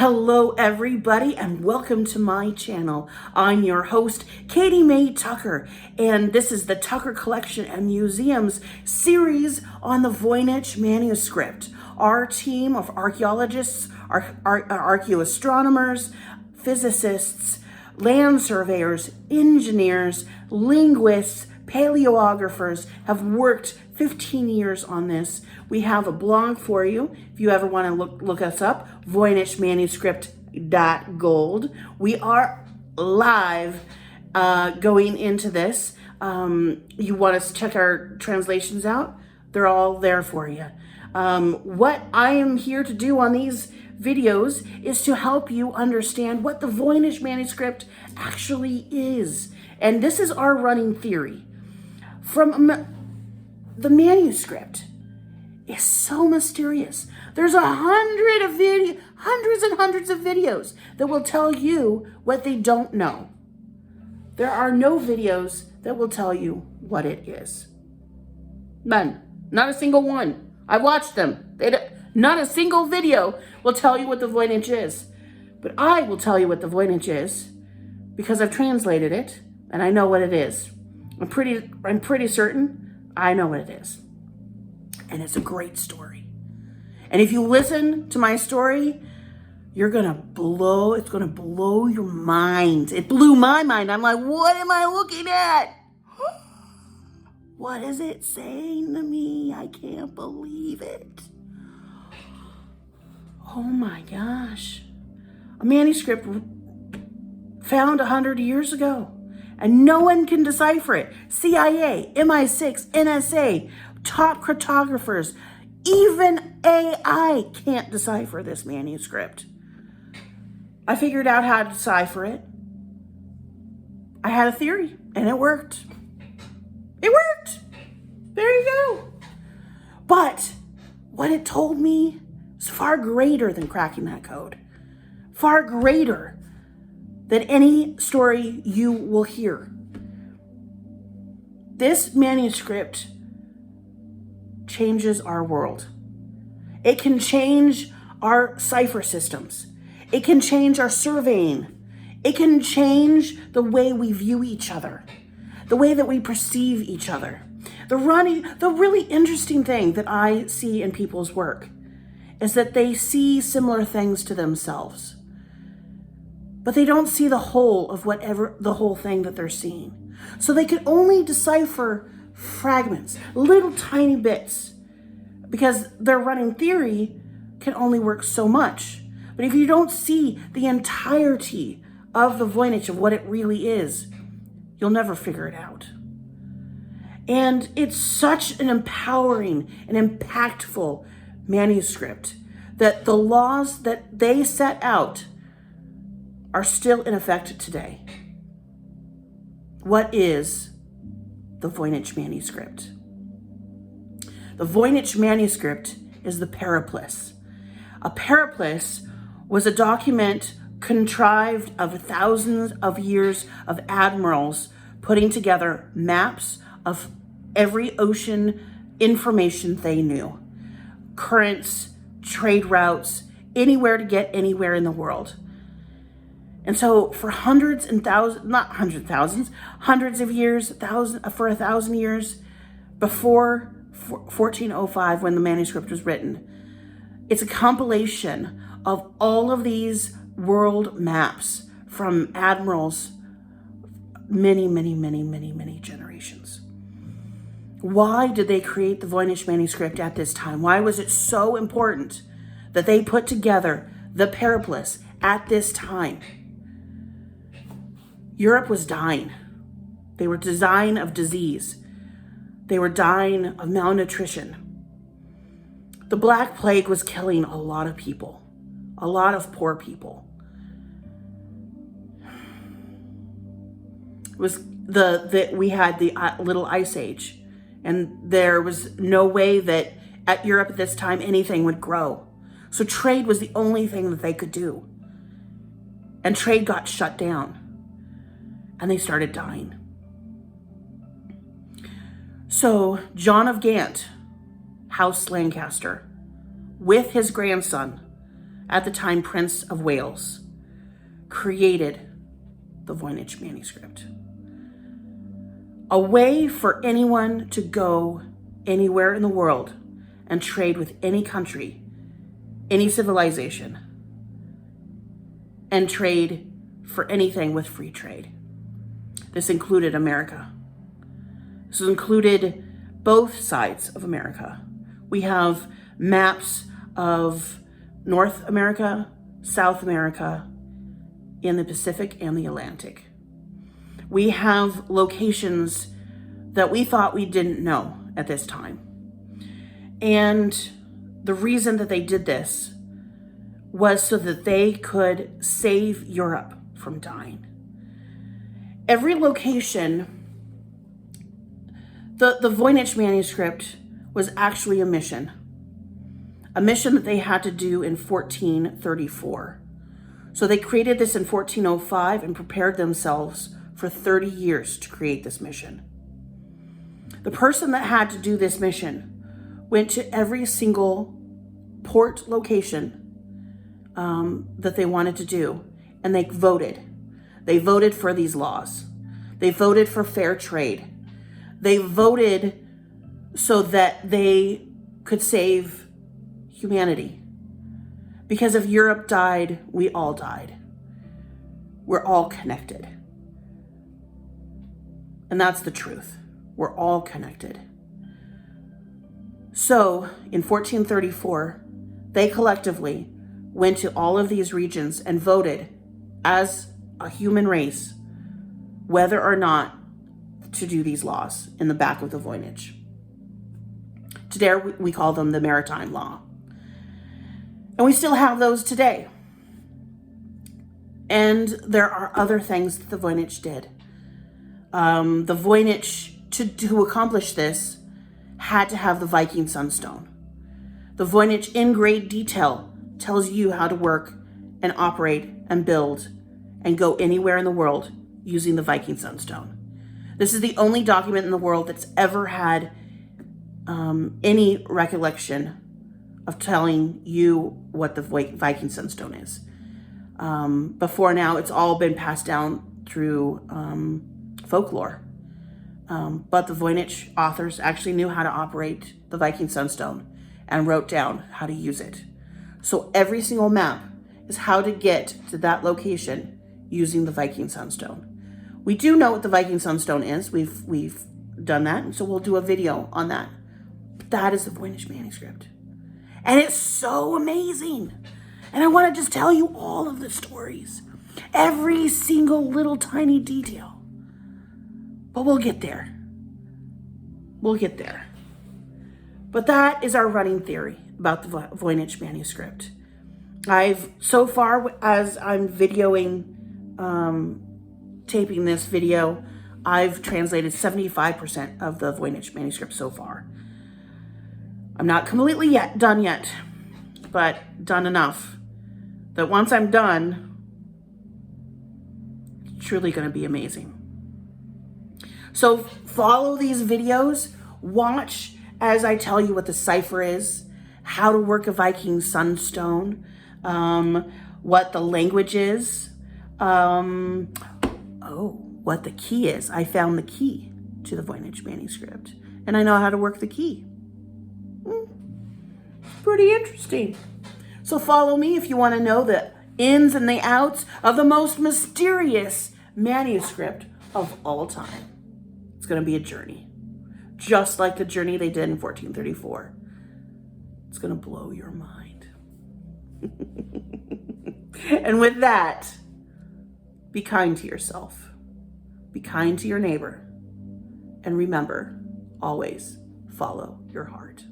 Hello everybody and welcome to my channel. I'm your host, Katie Mae Tucker, and this is the Tucker Collection and Museums series on the Voynich Manuscript. Our team of archaeologists, archaeoastronomers, physicists, land surveyors, engineers, linguists, paleographers have worked 15 years on this. We have a blog for you if you ever want to look us up, voynichmanuscript.gold. We are live going into this. You want us to check our translations out? They're all there for you. What I am here to do on these videos is to help you understand what the Voynich Manuscript actually is. And this is our running theory. The manuscript is so mysterious. There's hundreds and hundreds of videos that will tell you what they don't know. There are no videos that will tell you what it is. None. Not a single one. I watched them. Not a single video will tell you what the Voynich is. But I will tell you what the Voynich is because I've translated it and I know what it is. I'm pretty certain I know what it is. And it's a great story. And if you listen to my story, it's gonna blow your mind. It blew my mind. I'm like, what am I looking at? What is it saying to me? I can't believe it. Oh my gosh. A manuscript found 100 years ago. And no one can decipher it. CIA, MI6, NSA, top cryptographers, even AI can't decipher this manuscript. I figured out how to decipher it. I had a theory, and it worked. It worked. There you go. But what it told me is far greater than cracking that code. Far greater than any story you will hear. This manuscript changes our world. It can change our cipher systems. It can change our surveying. It can change the way we view each other, the way that we perceive each other. The really interesting thing that I see in people's work is that they see similar things to themselves. But they don't see the whole of the whole thing that they're seeing. So they can only decipher fragments, little tiny bits, because their running theory can only work so much. But if you don't see the entirety of the Voynich, of what it really is, you'll never figure it out. And it's such an empowering and impactful manuscript that the laws that they set out are still in effect today. What is the Voynich Manuscript? The Voynich Manuscript is the Periplus. A periplus was a document contrived of thousands of years of admirals putting together maps of every ocean information they knew. Currents, trade routes, anywhere to get anywhere in the world. And so for hundreds of years, for 1,000 years before 1405, when the manuscript was written, it's a compilation of all of these world maps from admirals many generations. Why did they create the Voynich Manuscript at this time? Why was it so important that they put together the Periplus at this time? Europe was dying. They were dying of disease. They were dying of malnutrition. The Black Plague was killing a lot of people, a lot of poor people. We had the little ice age, and there was no way that at Europe at this time anything would grow. So trade was the only thing that they could do. And trade got shut down. And they started dying. So John of Gant, House Lancaster, with his grandson, at the time Prince of Wales, created the Voynich Manuscript. A way for anyone to go anywhere in the world and trade with any country, any civilization, and trade for anything with free trade. This included America. This included both sides of America. We have maps of North America, South America, in the Pacific and the Atlantic. We have locations that we thought we didn't know at this time. And the reason that they did this was so that they could save Europe from dying. Every location, the Voynich Manuscript was actually a mission that they had to do in 1434. So they created this in 1405 and prepared themselves for 30 years to create this mission. The person that had to do this mission went to every single port location that they wanted to do, and they voted. They voted for these laws. They voted for fair trade. They voted so that they could save humanity. Because if Europe died, we all died. We're all connected. And that's the truth. We're all connected. So in 1434, they collectively went to all of these regions and voted as a human race whether or not to do these laws in the back of the Voynich. Today we call them the Maritime Law. And we still have those today. And there are other things that the Voynich did. The Voynich, to accomplish this, had to have the Viking Sunstone. The Voynich, in great detail, tells you how to work and operate and build and go anywhere in the world using the Viking Sunstone. This is the only document in the world that's ever had any recollection of telling you what the Viking Sunstone is. Before now, it's all been passed down through folklore. But the Voynich authors actually knew how to operate the Viking Sunstone and wrote down how to use it. So every single map is how to get to that location using the Viking Sunstone. We do know what the Viking Sunstone is. We've done that, and so we'll do a video on that. But that is the Voynich Manuscript. And it's so amazing. And I want to just tell you all of the stories. Every single little tiny detail. But we'll get there. We'll get there. But that is our running theory about the Voynich Manuscript. So far, as I'm taping this video, I've translated 75% of the Voynich Manuscript so far. I'm not completely done yet, but done enough that once I'm done, it's truly going to be amazing. So follow these videos, watch as I tell you what the cipher is, how to work a Viking Sunstone, what the language is, what the key is. I found the key to the Voynich Manuscript, and I know how to work the key. Pretty interesting. So follow me if you want to know the ins and the outs of the most mysterious manuscript of all time. It's going to be a journey, just like the journey they did in 1434. It's going to blow your mind. And with that, be kind to yourself. Be kind to your neighbor. And remember, always follow your heart.